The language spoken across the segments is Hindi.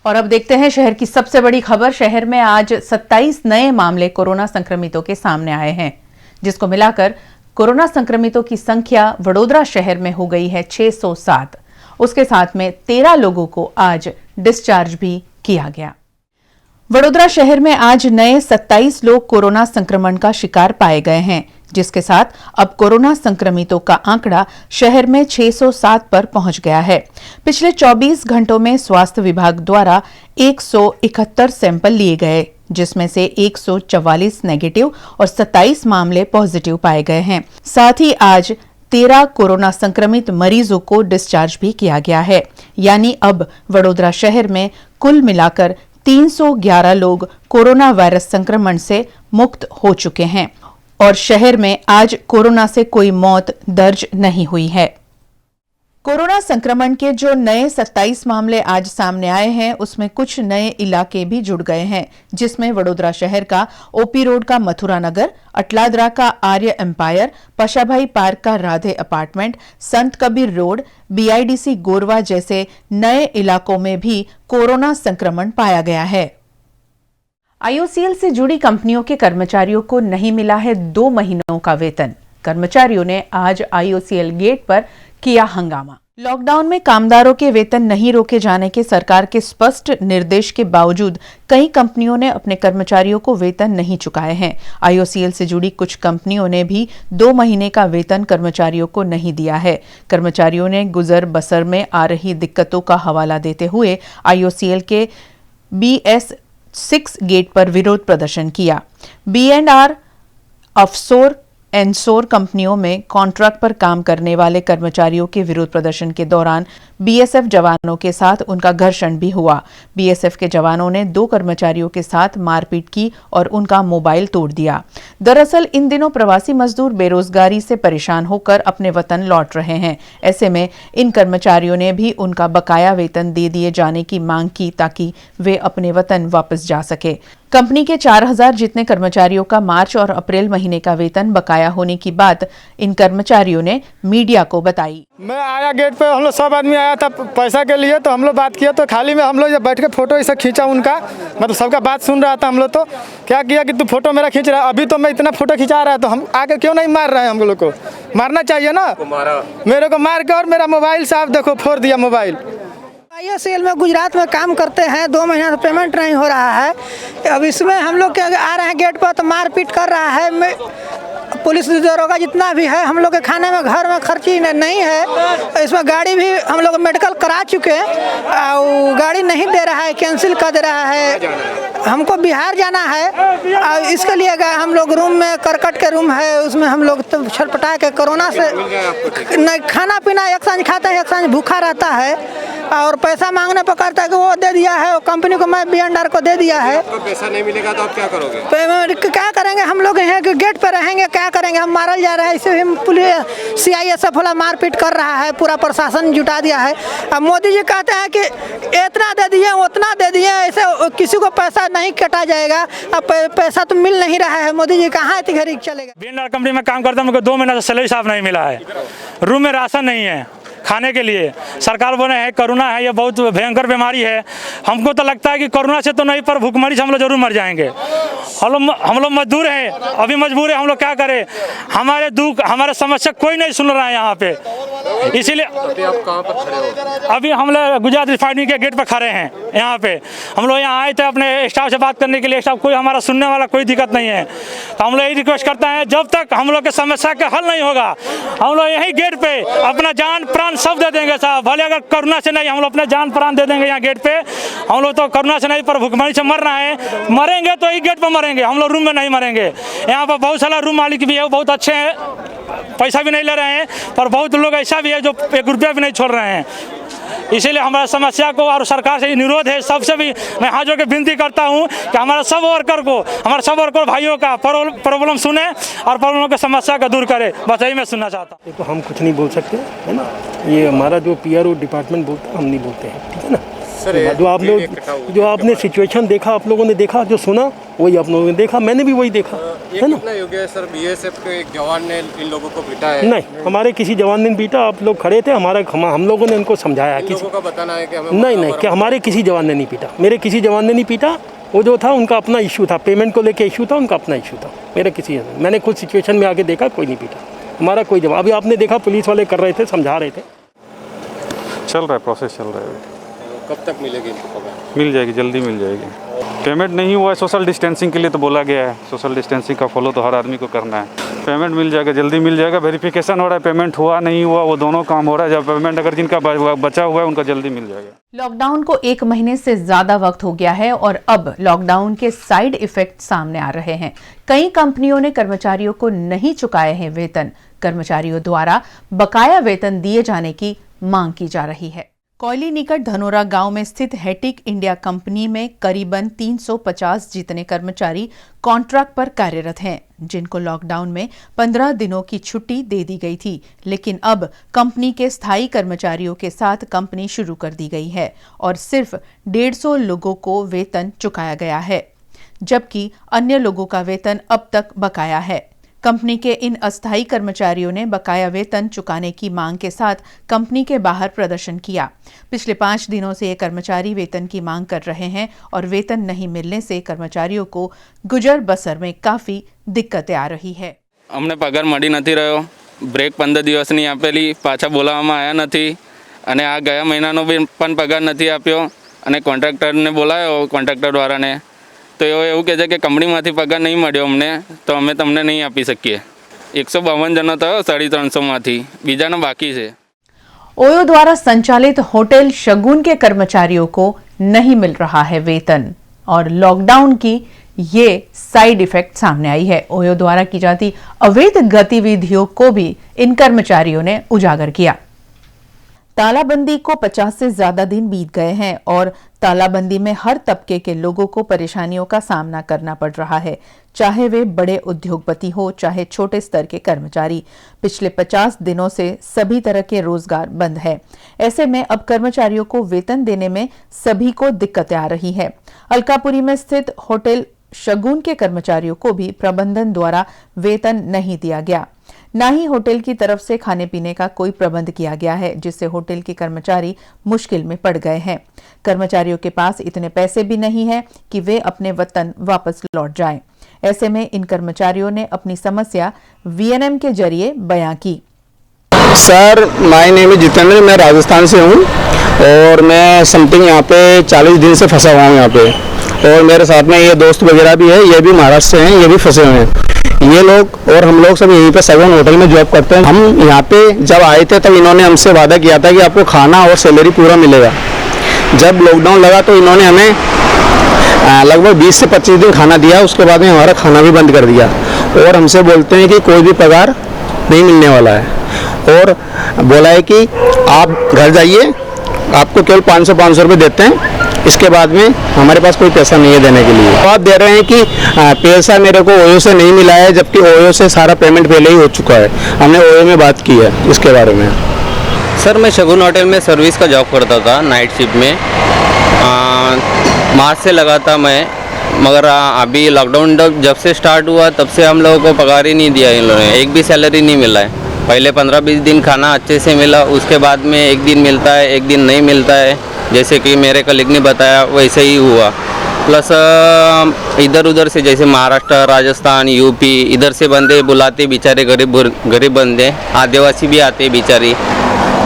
और अब देखते हैं शहर की सबसे बड़ी खबर। शहर में आज 27 नए मामले कोरोना संक्रमितों के सामने आए हैं, जिसको मिलाकर कोरोना संक्रमितों की संख्या वडोदरा शहर में हो गई है 607। उसके साथ में 13 लोगों को आज डिस्चार्ज भी किया गया। वडोदरा शहर में आज नए 27 लोग कोरोना संक्रमण का शिकार पाए गए हैं, जिसके साथ अब कोरोना संक्रमितों का आंकड़ा शहर में 607 पर पहुंच गया है। पिछले 24 घंटों में स्वास्थ्य विभाग द्वारा 171 सैंपल लिए गए, जिसमें से 144 नेगेटिव और 27 मामले पॉजिटिव पाए गए हैं। साथ ही आज 13 कोरोना संक्रमित मरीजों को डिस्चार्ज भी किया गया है। यानी अब वडोदरा शहर में कुल मिलाकर 311 लोग कोरोना वायरस संक्रमण से मुक्त हो चुके हैं और शहर में आज कोरोना से कोई मौत दर्ज नहीं हुई है। कोरोना संक्रमण के जो नए 27 मामले आज सामने आए हैं, उसमें कुछ नए इलाके भी जुड़ गए हैं, जिसमें वडोदरा शहर का ओपी रोड का मथुरा नगर, अटलादरा का आर्य एम्पायर, पशाभाई पार्क का राधे अपार्टमेंट, संत कबीर रोड, बीआईडीसी गोरवा जैसे नए इलाकों में भी कोरोना संक्रमण पाया गया है। आईओसीएल से जुड़ी कंपनियों के कर्मचारियों को नहीं मिला है 2 महीनों का वेतन। कर्मचारियों ने आज आईओसीएल गेट पर किया हंगामा। लॉकडाउन में कामदारों के वेतन नहीं रोके जाने के सरकार के स्पष्ट निर्देश के बावजूद कई कंपनियों ने अपने कर्मचारियों को वेतन नहीं चुकाए हैं। आईओसीएल से जुड़ी कुछ कंपनियों ने भी 2 महीने का वेतन कर्मचारियों को नहीं दिया है। कर्मचारियों ने गुजर बसर में आ रही दिक्कतों का हवाला देते हुए आईओसीएल के BS6 गेट पर विरोध प्रदर्शन किया। B&R, अफसोर, एनसोर कंपनियों में कॉन्ट्रैक्ट पर काम करने वाले कर्मचारियों के विरोध प्रदर्शन के दौरान बीएसएफ जवानों के साथ उनका घर्षण भी हुआ। बीएसएफ के जवानों ने 2 कर्मचारियों के साथ मारपीट की और उनका मोबाइल तोड़ दिया। दरअसल इन दिनों प्रवासी मजदूर बेरोजगारी से परेशान होकर अपने वतन लौट रहे हैं। ऐसे में इन कर्मचारियों ने भी उनका बकाया वेतन दे दिए जाने की मांग की, ताकि वे अपने वतन वापस जा सके। कंपनी के 4000 जितने कर्मचारियों का मार्च और अप्रैल महीने का वेतन बकाया होने की बात इन कर्मचारियों ने मीडिया को बताई। मैं आया गेट पे, हम लोग सब आदमी आया था पैसा के लिए, तो हम लोग बात किया, तो खाली में हम लोग बैठ के फोटो ऐसा खींचा उनका, मतलब सबका बात सुन रहा था। हम लोग तो क्या किया कि तू फोटो मेरा खींच रहा है, अभी तो मैं इतना फोटो खिंचा रहा है, तो हम आके क्यों नहीं मार रहे हैं? हम लोग को मारना चाहिए ना। मेरे को मार के और मेरा मोबाइल साहब देखो फोड़ दिया मोबाइल। आईओसीएल में गुजरात में काम करते हैं, 2 महीना से पेमेंट नहीं हो रहा है। अब इसमें हम लोग के आ रहे हैं गेट पर तो मारपीट कर रहा है। पुलिस दरोगा जितना भी है, हम लोग के खाने में घर में खर्ची नहीं है। इसमें गाड़ी भी हम लोग मेडिकल करा चुके हैं, गाड़ी नहीं दे रहा है, कैंसिल कर दे रहा है। हमको बिहार जाना है, इसके लिए हम लोग रूम में करकट के रूम है, उसमें हम लोग तो छटपटा के कोरोना से नहीं खाना पीना एक सांझ खाते हैं, एक सांझ भूखा रहता है। और पैसा मांगने पर करता है कि वो दे दिया है, वो कंपनी को मैं B&R को दे दिया है। आपको पैसा नहीं मिलेगा तो आप क्या करोगे? क्या करेंगे? हम लोग यहाँ गेट पर रहेंगे, क्या करेंगे? हम मारल जा रहे हैं। इसे पुलिस CISF वाला मारपीट कर रहा है, पूरा प्रशासन जुटा दिया है। अब मोदी जी कहते हैं कि इतना दे दिए, उतना दे दिए, ऐसे किसी को पैसा नहीं कटा जाएगा। अब पैसा तो मिल नहीं रहा है, मोदी जी कहाँ इतनी घड़ी चलेगा? B&R कंपनी में काम करता हूँ, मुझे 2 महीना से सैलरी साफ नहीं मिला है। रूम में राशन नहीं है खाने के लिए। सरकार बोले है कोरोना है, ये बहुत भयंकर बीमारी है। हमको तो लगता है कि कोरोना से तो नहीं, पर भूखमरी से हम लोग जरूर मर जाएंगे। हम लोग मजदूर हैं, अभी मजबूर है, हम लोग क्या करें? हमारे दुख, हमारे समस्या कोई नहीं सुन रहा है यहाँ पे। इसीलिए आप कहाँ पर खड़े हो? अभी हम लोग गुजरात रिफाइनरी के गेट पर खड़े हैं। यहाँ पे हम लोग यहाँ आए थे अपने स्टाफ से बात करने के लिए। स्टाफ कोई हमारा सुनने वाला कोई दिक्कत नहीं है। तो हम लोग यही रिक्वेस्ट करते हैं, जब तक हम लोग की समस्या का हल नहीं होगा, हम लोग यही गेट पे अपना जान प्राण सब दे देंगे साहब। भले अगर कोरोना से नहीं, हम लोग अपने जान प्राण दे देंगे यहाँ गेट पे। हम लोग तो कोरोना से नहीं, पर भूखमरी से मरना है। मरेंगे तो यही गेट पर मरेंगे, हम लोग रूम में नहीं मरेंगे। यहाँ पर बहुत सारा रूम मालिक भी है, बहुत अच्छे हैं, पैसा भी नहीं ले रहे हैं, पर बहुत लोग ऐसा भी है जो 1 रुपया भी नहीं छोड़ रहे हैं। इसीलिए हमारा समस्या को और सरकार से निरोध है। सबसे भी मैं हाथ जोड़ के विनती करता हूँ कि हमारे सब वर्कर भाइयों का प्रॉब्लम सुने और प्रॉब्लम की समस्या का दूर करे। बस यही मैं सुनना चाहता हूँ। देखो हम कुछ नहीं बोल सकते, है ना। ये हमारा जो PRO डिपार्टमेंट बोलता है, हम नहीं बोलते हैं, ठीक है ना। जो आपने सिचुएशन देखा, आप लोगों ने देखा, जो सुना वही आप लोगों ने देखा, मैंने भी वही देखा, ये है ना। कितना योग्य है सर? बीएसएफ के एक जवान ने इन लोगों को पीटा है? नहीं, हमारे किसी जवान ने पीटा, आप लोग खड़े थे, हम लोगों ने उनको समझाया। इन लोगों का बताना है कि हमें नहीं, कि हमारे किसी जवान ने नहीं पीटा, मेरे किसी जवान ने नहीं पीटा। वो जो था उनका अपना इशू था, पेमेंट को लेके इशू था, उनका अपना इशू था। मेरे किसी, मैंने खुद सिचुएशन में आके देखा, कोई नहीं पीटा, हमारा कोई जवाब। अभी आपने देखा पुलिस वाले कर रहे थे, समझा रहे थे। चल रहा है, प्रोसेस चल रहा है। कब तक मिलेगी इनको खबर? मिल जाएगी, जल्दी मिल जाएगी। पेमेंट नहीं हुआ है, सोशल डिस्टेंसिंग के लिए तो बोला गया है, सोशल डिस्टेंसिंग का फॉलो तो हर आदमी को करना है। पेमेंट मिल जाएगा, जल्दी मिल जाएगा। वेरिफिकेशन हो रहा है, पेमेंट हुआ नहीं हुआ वो दोनों काम हो रहा है। जब पेमेंट अगर जिनका बचा हुआ है उनका जल्दी मिल जाएगा। लॉकडाउन को 1 महीने से ज्यादा वक्त हो गया है और अब लॉकडाउन के साइड इफेक्ट सामने आ रहे हैं। कई कंपनियों ने कर्मचारियों को नहीं चुकाए हैं वेतन। कर्मचारियों द्वारा बकाया वेतन दिए जाने की मांग की जा रही है। कोयली निकट धनोरा गांव में स्थित हेटिक इंडिया कंपनी में करीबन 350 जितने कर्मचारी कॉन्ट्रैक्ट पर कार्यरत हैं, जिनको लॉकडाउन में 15 दिनों की छुट्टी दे दी गई थी। लेकिन अब कंपनी के स्थायी कर्मचारियों के साथ कंपनी शुरू कर दी गई है और सिर्फ 150 लोगों को वेतन चुकाया गया है, जबकि अन्य लोगों का वेतन अब तक बकाया है। कंपनी के इन अस्थायी कर्मचारियों ने बकाया वेतन चुकाने की मांग के साथ कंपनी के बाहर प्रदर्शन किया। पिछले 5 दिनों से ये कर्मचारी वेतन की मांग कर रहे हैं और वेतन नहीं मिलने से कर्मचारियों को गुजर बसर में काफी दिक्कतें आ रही है। अमने पगार मળી નથી રહ્યો, બ્રેક 15 દિવસની આપેલી, પાછા બોલાવવામાં આવ્યા નથી અને આ ગયા મહિનાનો પણ પગાર નથી આપ્યો અને કોન્ટ્રાક્ટરને બોલાયો, કોન્ટ્રાક્ટરવાળાને તો એવું કહે છે કે કંપનીમાંથી પગાર નહીં મળ્યો અમને, તો અમે તમને નહીં આપી શકીએ। 152 જણો થયો 350માંથી, બીજાનો બાકી છે। ओयो द्वारा संचालित होटल शगुन के कर्मचारियों को नहीं मिल रहा है वेतन और लॉकडाउन की ये साइड इफेक्ट सामने आई है। ओयो द्वारा की जाती अवैध गतिविधियों को भी इन कर्मचारियों ने उजागर किया। तालाबंदी को 50 से ज्यादा दिन बीत गए हैं और तालाबंदी में हर तबके के लोगों को परेशानियों का सामना करना पड़ रहा है, चाहे वे बड़े उद्योगपति हो चाहे छोटे स्तर के कर्मचारी। पिछले 50 दिनों से सभी तरह के रोजगार बंद है। ऐसे में अब कर्मचारियों को वेतन देने में सभी को दिक्कतें आ रही है। अलकापुरी में स्थित होटल शगुन के कर्मचारियों को भी प्रबंधन द्वारा वेतन नहीं दिया गया, न ही होटल की तरफ से खाने पीने का कोई प्रबंध किया गया है, जिससे होटल के कर्मचारी मुश्किल में पड़ गए हैं। कर्मचारियों के पास इतने पैसे भी नहीं हैं कि वे अपने वतन वापस लौट जाएं। ऐसे में इन कर्मचारियों ने अपनी समस्या वीएनएम के जरिए बयां की। Sir, my name is Jitendra, मैं राजस्थान से हूँ और मैं समथिंग यहाँ पे 40 दिन से फंसा हुआ हूँ यहाँ पे, और मेरे साथ में ये दोस्त वगैरह भी है, ये भी महाराष्ट्र से हैं, ये भी फंसे हुए हैं। ये लोग और हम लोग सब यहीं पे सगुन होटल में जॉब करते हैं। हम यहाँ पे जब आए थे तब इन्होंने हमसे वादा किया था कि आपको खाना और सैलरी पूरा मिलेगा। जब लॉकडाउन लगा तो इन्होंने हमें लगभग 20 से 25 दिन खाना दिया, उसके बाद में हमारा खाना भी बंद कर दिया और हमसे बोलते हैं कि कोई भी पगार नहीं मिलने वाला है और बोला है कि आप घर जाइए, आपको केवल 500 रुपये देते हैं, इसके बाद में हमारे पास कोई पैसा नहीं है देने के लिए। आप दे रहे हैं कि पैसा मेरे को ओयो से नहीं मिला है, जबकि ओयो से सारा पेमेंट पहले ही हो चुका है। हमने ओयो में बात की है इसके बारे में। सर, मैं शगुन होटल में सर्विस का जॉब करता था नाइट शिफ्ट में। मार्च से लगा था मैं, मगर अभी लॉकडाउन जब से स्टार्ट हुआ तब से हम लोगों को पगार ही नहीं दिया इन लोगों ने, एक भी सैलरी नहीं मिला है। पहले 15-20 दिन खाना अच्छे से मिला, उसके बाद में एक दिन मिलता है, एक दिन नहीं मिलता है, जैसे कि मेरे कलीग ने बताया वैसे ही हुआ। प्लस इधर उधर से जैसे महाराष्ट्र, राजस्थान, यूपी, इधर से बंदे बुलाते बेचारे, गरीब बंदे, आदिवासी भी आते बेचारी,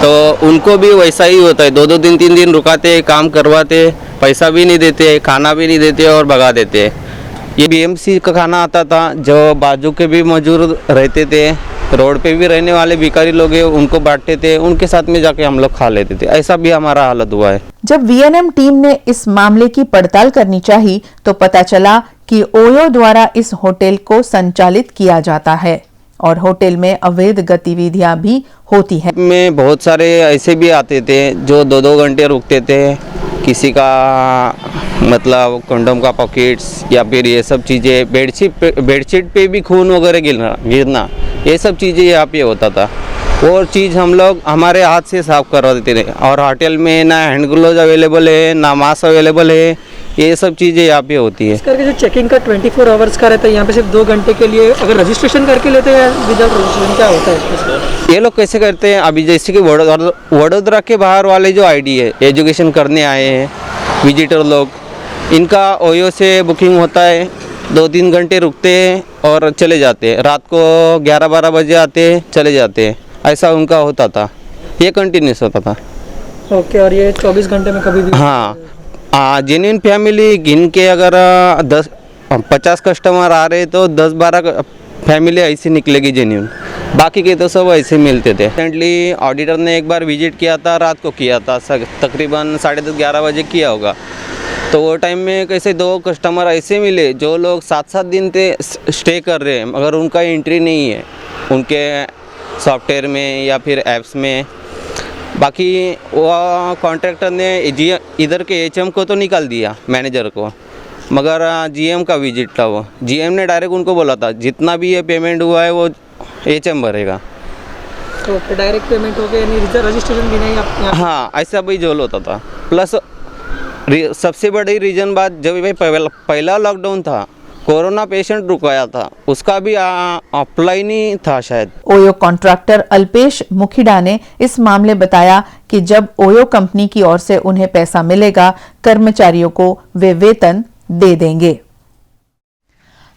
तो उनको भी वैसा ही होता है। 2-2 दिन 3 दिन रुकाते, काम करवाते, पैसा भी नहीं देते, खाना भी नहीं देते और भगा देते। ये बीएमसी का खाना आता था, जो बाजू के भी मजदूर रहते थे, रोड पे भी रहने वाले भिखारी लोग हैं, उनको बांटते थे, उनके साथ में जाके हम लोग खा लेते थे। ऐसा भी हमारा हालत हुआ है। जब वीएनएम टीम ने इस मामले की पड़ताल करनी चाहिए तो पता चला कि ओयो द्वारा इस होटल को संचालित किया जाता है और होटल में अवैध गतिविधियां भी होती हैं। में बहुत सारे ऐसे भी आते थे जो 2-2 घंटे रुकते थे, किसी का मतलब कंडोम का पॉकेट्स या फिर ये सब चीज़ें, बेडशीट पे भी खून वगैरह गिरना, ये सब चीज़ें यहाँ पे होता था। वो चीज़ हम लोग हमारे हाथ से साफ करवा देते रहे। और होटल में ना हैंड ग्लोव अवेलेबल है, ना मास्क अवेलेबल है, ये सब चीज़ें यहाँ पे होती है। इस करके जो चेकिंग का 24 आवर्स का रहता है, यहाँ पे सिर्फ 2 घंटे के लिए अगर रजिस्ट्रेशन करके लेते हैं विदाउट रजिस्ट्रेशन, क्या होता है इसमें? ये लोग कैसे करते हैं, अभी जैसे कि वडोदरा के बाहर वाले जो आईडी है, एजुकेशन करने आए हैं विजिटर लोग, इनका ओयो से बुकिंग होता है, 2-3 घंटे रुकते हैं और चले जाते हैं। रात को 11-12 बजे आते हैं, चले जाते हैं, ऐसा उनका होता था, ये कंटिन्यूस होता था। ओके, और ये 24 घंटे में कभी भी? हाँ, जेन्युइन फैमिली गिन के अगर 50 कस्टमर आ रहे तो 10-12 फैमिली ऐसी निकलेगी जेन्युइन, बाकी के तो सब ऐसे मिलते थे। रिसेंटली ऑडिटर ने एक बार विजिट किया था, रात को किया था, तकरीबन 10:30-11 बजे किया होगा। तो वो टाइम में कैसे 2 कस्टमर ऐसे मिले जो लोग 7-7 दिन से स्टे कर रहे हैं, मगर उनका एंट्री नहीं है उनके सॉफ्टवेयर में या फिर ऐप्स में। बाकी वो कॉन्ट्रैक्टर ने इधर के एचएम को तो निकाल दिया, मैनेजर को, मगर जीएम का विजिट था। वो जीएम ने डायरेक्ट उनको बोला था जितना भी ये पेमेंट हुआ है वो एचएम भरेगा। तो डायरेक्ट पेमेंट हो गया, रजिस्ट्रेशन भी नहीं आप? हाँ, ऐसा भी जोल होता था। प्लस सबसे बड़ी रीज़न बात, जब भाई पहला लॉकडाउन था, कोरोना पेशेंट रुकाया था, उसका भी अप्लाई नहीं था शायद। ओयो कॉन्ट्रैक्टर अल्पेश मुखिडा ने इस मामले बताया कि जब ओयो कंपनी की ओर से उन्हें पैसा मिलेगा, कर्मचारियों को वे वेतन दे देंगे।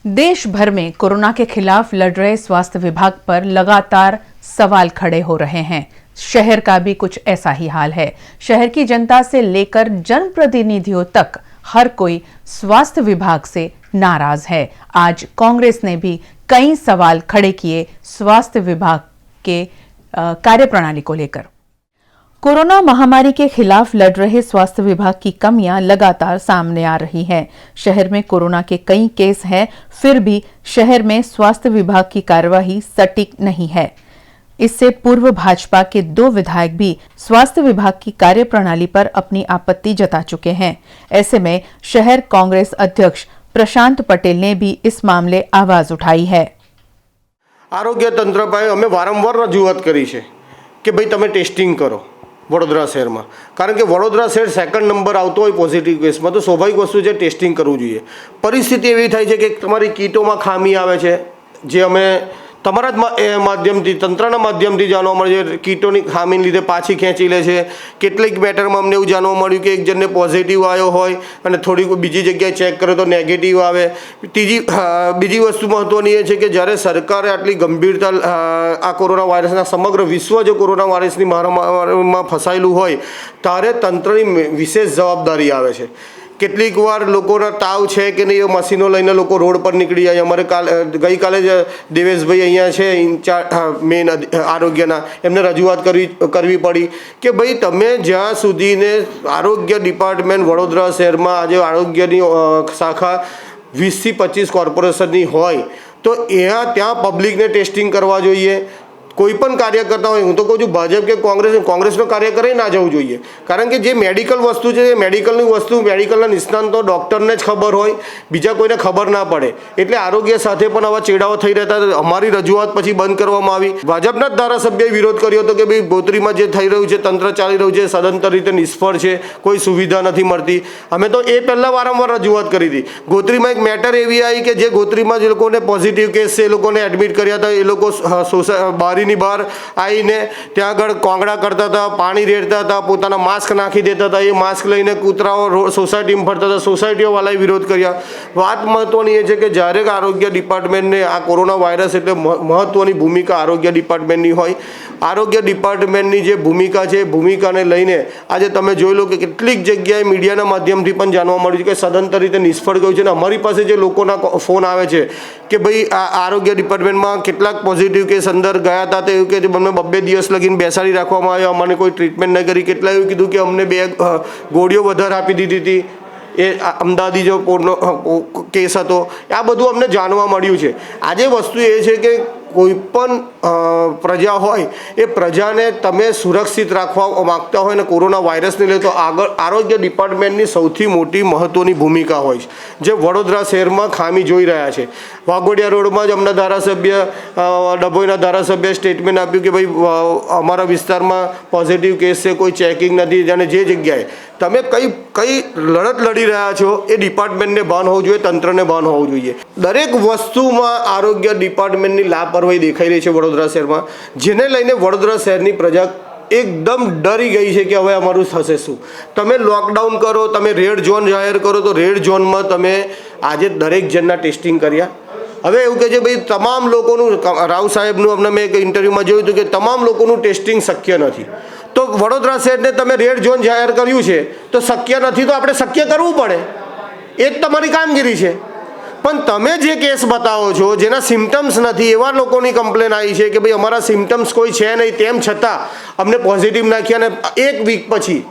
देश भर में कोरोना के खिलाफ लड़ रहे स्वास्थ्य विभाग पर लगातार सवाल खड़े हो रहे हैं। शहर का भी कुछ ऐसा ही हाल है। शहर की जनता से लेकर जनप्रतिनिधियों तक हर कोई स्वास्थ्य विभाग से नाराज है। आज कांग्रेस ने भी कई सवाल खड़े किए स्वास्थ्य विभाग के कार्यप्रणाली को लेकर। कोरोना महामारी के खिलाफ लड़ रहे स्वास्थ्य विभाग की कमियां लगातार सामने आ रही हैं। शहर में कोरोना के कई केस हैं, फिर भी शहर में स्वास्थ्य विभाग की कार्यवाही सटीक नहीं है। इससे पूर्व भाजपा के 2 विधायक भी स्वास्थ्य विभाग की कार्यप्रणाली पर अपनी आपत्ति जता चुके हैं। ऐसे में शहर कांग्रेस अध्यक्ष प्रशांत पटेल ने भी इस मामले आवाज उठाई है। आरोग्य तंत्र पर अमे वारंवार रजूआत करी है कि भाई तमे टेस्टिंग करो वडोदरा शहर में, कारण के वडोदरा शहर 2nd नंबर आवतो होय पॉजिटिव केस में, तो स्वाभाविक वस्तु है टेस्टिंग करवू जोईए। परिस्थिति एवी थाय छे कि तमारी कीटों में खामी आवे छे, जे अमे तमारा माध्यमथी तंत्रना माध्यमथी जाणवा मळे कीटोनी खामीने लीधे पाછી खेंची ले छे। કેટલીક બેટરમાં અમને એવું જાણવા મળ્યું કે એક જણને પોઝિટિવ આવ્યો હોય અને થોડી બીજી જગ્યાએ ચેક કરે તો નેગેટિવ આવે। બીજી વસ્તુ મહત્વની એ છે કે જ્યારે સરકારે આટલી ગંભીરતા આ કોરોના વાયરસના સમગ્ર વિશ્વ જો કોરોના વાયરસની મહામારીમાં ફસાયેલું હોય ત્યારે તંત્રની વિશેષ જવાબદારી આવે છે। કેટલીક વાર લોકોના તાવ છે કે નહીં, એ મશીનો લઈને લોકો રોડ પર નીકળી જાય। અમારે ગઈકાલે જ દેવેશભાઈ અહીંયા છે ઇન્ચાર્જ મેન આરોગ્યના, એમને રજૂઆત કરવી પડી કે ભાઈ તમે જ્યાં સુધીને આરોગ્ય ડિપાર્ટમેન્ટ વડોદરા શહેરમાં આજે આરોગ્યની શાખા 20 થી 25 કોર્પોરેશનની હોય તો ત્યાં પબ્લિકને ટેસ્ટિંગ કરવા જોઈએ। કોઈપણ કાર્ય કરતા હોય, હું તો કહું છું ભાજપ કે કોંગ્રેસનો કાર્ય કરે ના જવું જોઈએ, કારણ કે જે મેડિકલ વસ્તુ છે એ મેડિકલની વસ્તુ મેડિકલના નિષ્ણાંતો ડૉક્ટરને જ ખબર હોય, બીજા કોઈને ખબર ના પડે। એટલે આરોગ્ય સાથે પણ આવા ચેડાઓ થઈ રહેતા, અમારી રજૂઆત પછી બંધ કરવામાં આવી। ભાજપના જ ધારાસભ્યએ વિરોધ કર્યો હતો કે ભાઈ ગોત્રીમાં જે થઈ રહ્યું છે, તંત્ર ચાલી રહ્યું છે, સદંતર રીતે નિષ્ફળ છે, કોઈ સુવિધા નથી મળતી। અમે તો એ પહેલાં વારંવાર રજૂઆત કરી હતી। ગોત્રીમાં એક મેટર એવી આવી કે જે ગોત્રીમાં જે લોકોને પોઝિટિવ કેસ છે એ લોકોને એડમિટ કર્યા હતા, એ લોકો બારીની બહાર આવીને ત્યાં આગળ કોંગડા કરતા હતા, પાણી રેડતા હતા, પોતાના માસ્ક નાખી દેતા હતા, એ માસ્ક લઈને કૂતરાઓ સોસાયટીમાં ફરતા હતા, સોસાયટીઓવાળાએ વિરોધ કર્યા। વાત મહત્વની એ છે કે જ્યારે આરોગ્ય ડિપાર્ટમેન્ટને આ કોરોના વાયરસ એટલે મહત્વની ભૂમિકા આરોગ્ય ડિપાર્ટમેન્ટની હોય। આરોગ્ય ડિપાર્ટમેન્ટની જે ભૂમિકા છે એ ભૂમિકાને લઈને આજે તમે જોઈ લો કે કેટલીક જગ્યાએ મીડિયાના માધ્યમથી પણ જાણવા મળ્યું છે કે સદંતર રીતે નિષ્ફળ ગયું છે। અને અમારી પાસે જે લોકોના ફોન આવે છે કે ભાઈ આ આરોગ્ય ડિપાર્ટમેન્ટમાં કેટલાક પોઝિટિવ કેસ અંદર ગયા હતા, તો એવું કે અમને 2 દિવસ લગીને બેસાડી રાખવામાં આવ્યા, અમને કોઈ ટ્રીટમેન્ટ નહીં કરી। કેટલા એવું કીધું કે અમને 2 ગોળીઓ વધારે આપી દીધી હતી, એ અમદાવાદી જો કેસ હતો। આ બધું અમને જાણવા મળ્યું છે। આજે વસ્તુ એ છે કે કોઈ પણ પ્રજા હોય એ પ્રજાને તમે સુરક્ષિત રાખવા માગતા હોય ને કોરોના વાયરસને લઈ તો આગળ આરોગ્ય ડિપાર્ટમેન્ટની સૌથી મોટી મહત્ત્વની ભૂમિકા હોય છે, જે વડોદરા શહેરમાં ખામી જોઈ રહ્યા છે. વાઘોડિયા રોડમાં જ અમના ધારાસભ્ય ડભોઈના ધારાસભ્ય સ્ટેટમેન્ટ આપ્યું કે ભાઈ અમારા વિસ્તારમાં પોઝિટિવ કેસ છે, કોઈ ચેકિંગ નથી. અને જે જગ્યાએ તમે કઈ લડત લડી રહ્યા છો એ ડિપાર્ટમેન્ટને ભાન હોવું જોઈએ, તંત્રને ભાન હોવું જોઈએ. દરેક વસ્તુમાં આરોગ્ય ડિપાર્ટમેન્ટની લાપરવાહી દેખાઈ રહી છે વડોદરા શહેરમાં, જેને લઈને વડોદરા શહેરની પ્રજા એકદમ ડરી ગઈ છે કે હવે અમારું થશે શું. તમે લોકડાઉન કરો, તમે રેડ ઝોન જાહેર કરો, તો રેડ ઝોનમાં તમે આજે દરેક જણના ટેસ્ટિંગ કર્યા. હવે એવું કહે છે ભાઈ તમામ લોકોનું, રાવ સાહેબનું અમને મેં એક ઇન્ટરવ્યૂમાં જોયું હતું કે તમામ લોકોનું ટેસ્ટિંગ શક્ય નથી. તો વડોદરા શહેરને તમે રેડ ઝોન જાહેર કર્યું છે તો શક્ય નથી, તો આપણે શક્ય કરવું પડે, એ જ તમારી કામગીરી છે. પણ તમે જે કેસ બતાવો છો જેના સિમ્ટમ્સ નથી, એવા લોકોની કમ્પ્લેન આવી છે કે ભાઈ અમારા સિમ્ટમ્સ કોઈ છે નહીં, તેમ છતાં અમને પોઝિટિવ નાખ્યા અને 1 વીક પછી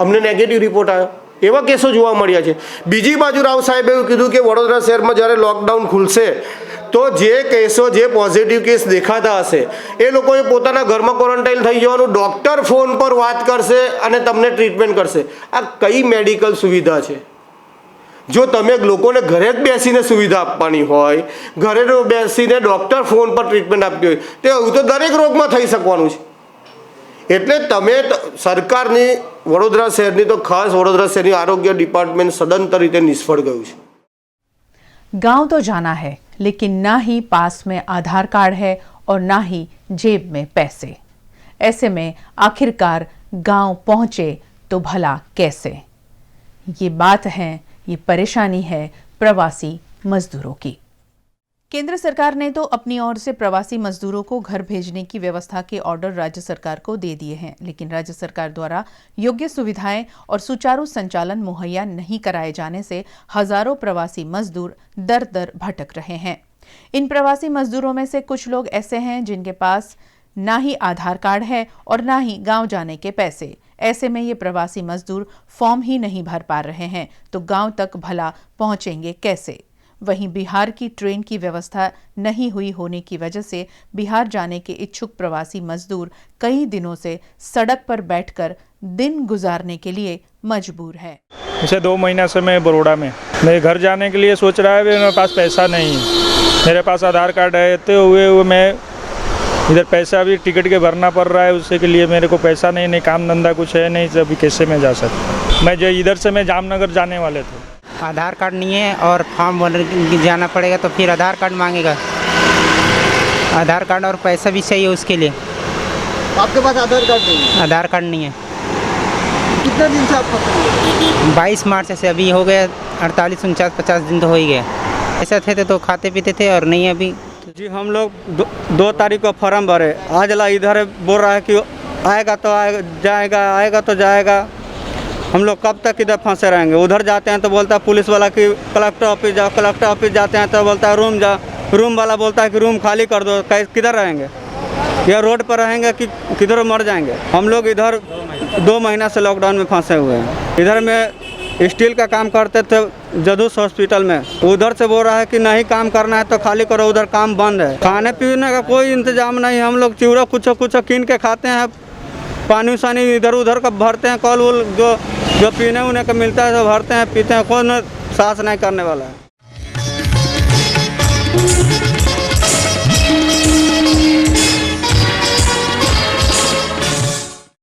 અમને નેગેટિવ રિપોર્ટ આવ્યો. એવા કેસો જોવા મળ્યા છે. બીજી બાજુ રાવ સાહેબે એવું કીધું કે વડોદરા શહેરમાં જ્યારે લોકડાઉન ખુલશે તો જે કેસો, જે પોઝિટિવ કેસ દેખાતા હશે એ લોકોએ પોતાના ઘરમાં ક્વોરન્ટાઇન થઈ જવાનું, ડૉક્ટર ફોન પર વાત કરશે અને તમને ટ્રીટમેન્ટ કરશે. આ કઈ મેડિકલ સુવિધા છે? જો તમે લોકોને ઘરે જ બેસીને સુવિધા આપવાની હોય, ઘરે બેસીને ડૉક્ટર ફોન પર ટ્રીટમેન્ટ આપવી હોય, તો એવું તો દરેક રોગમાં થઈ શકવાનું છે. એટલે તમે સરકારની, વડોદરા શહેરની તો ખાસ વડોદરા શહેરની આરોગ્ય ડિપાર્ટમેન્ટ સદંતર રીતે નિષ્ફળ ગયું છે. गांव तो जाना है लेकिन ना ही पास में आधार कार्ड है और ना ही जेब में पैसे. ऐसे में आखिरकार गांव पहुंचे तो भला कैसे? ये बात है, ये परेशानी है प्रवासी मजदूरों की. केंद्र सरकार ने तो अपनी ओर से प्रवासी मजदूरों को घर भेजने की व्यवस्था के ऑर्डर राज्य सरकार को दे दिए हैं, लेकिन राज्य सरकार द्वारा योग्य सुविधाएं और सुचारू संचालन मुहैया नहीं कराए जाने से हजारों प्रवासी मजदूर दर दर भटक रहे हैं. इन प्रवासी मजदूरों में से कुछ लोग ऐसे हैं जिनके पास ना ही आधार कार्ड है और ना ही गांव जाने के पैसे. ऐसे में ये प्रवासी मजदूर फॉर्म ही नहीं भर पा रहे हैं, तो गांव तक भला पहुंचेंगे कैसे? वहीं बिहार की ट्रेन की व्यवस्था नहीं हुई होने की वजह से बिहार जाने के इच्छुक प्रवासी मजदूर कई दिनों से सड़क पर बैठकर दिन गुजारने के लिए मजबूर है. पिछले 2 महीना से मैं बड़ौदा में, मेरे घर जाने के लिए सोच रहा है, मेरे पास पैसा नहीं है. मेरे पास आधार कार्ड है, तो हुए मैं इधर पैसा भी टिकट के भरना पड़ रहा है, उससे के लिए मेरे को पैसा नहीं काम धंधा कुछ है नहीं, अभी कैसे मैं जा सकता. मैं जो इधर से मैं जामनगर जाने वाले थे, आधार कार्ड नहीं है और फॉर्म भर जाना पड़ेगा, तो फिर आधार कार्ड मांगेगा. आधार कार्ड और पैसा भी चाहिए उसके लिए. आपके पास आधार कार्ड नहीं है? आधार कार्ड नहीं है. कितने दिन से आप फंसे हैं? 22 मार्च से अभी हो गया 48, 49, 50 दिन तो हो ही गया. ऐसा थे तो खाते पीते थे और नहीं अभी. जी हम लोग 2 तारीख को फॉर्म भरे, आज ला इधर बोल रहा है कि आएगा तो आएगा, जाएगा, आएगा तो जाएगा. हम लोग कब तक इधर फंसे रहेंगे? उधर जाते हैं तो बोलता है पुलिस वाला कि कलेक्टर ऑफिस जाओ, कलेक्टर ऑफिस जाते हैं तो बोलता है रूम जाओ, रूम वाला बोलता है कि रूम खाली कर दो. किधर रहेंगे? या रोड पर रहेंगे कि किधर मर जाएंगे? हम लोग इधर 2 महीना से लॉकडाउन में फंसे हुए हैं. इधर में स्टील का काम करते थे जदूस हॉस्पिटल में, उधर से बोल रहा है कि नहीं काम करना है तो खाली करो, उधर काम बंद है. खाने पीने का कोई इंतजाम नहीं. हम लोग चिवड़ा कुछ कीन के खाते हैं, पानी सानी इधर उधर का भरते हैं, कॉल वॉल जो पीने उन्हें का मिलता है तो भरते हैं, पीते हैं. कौन सास नहीं करने वाला है.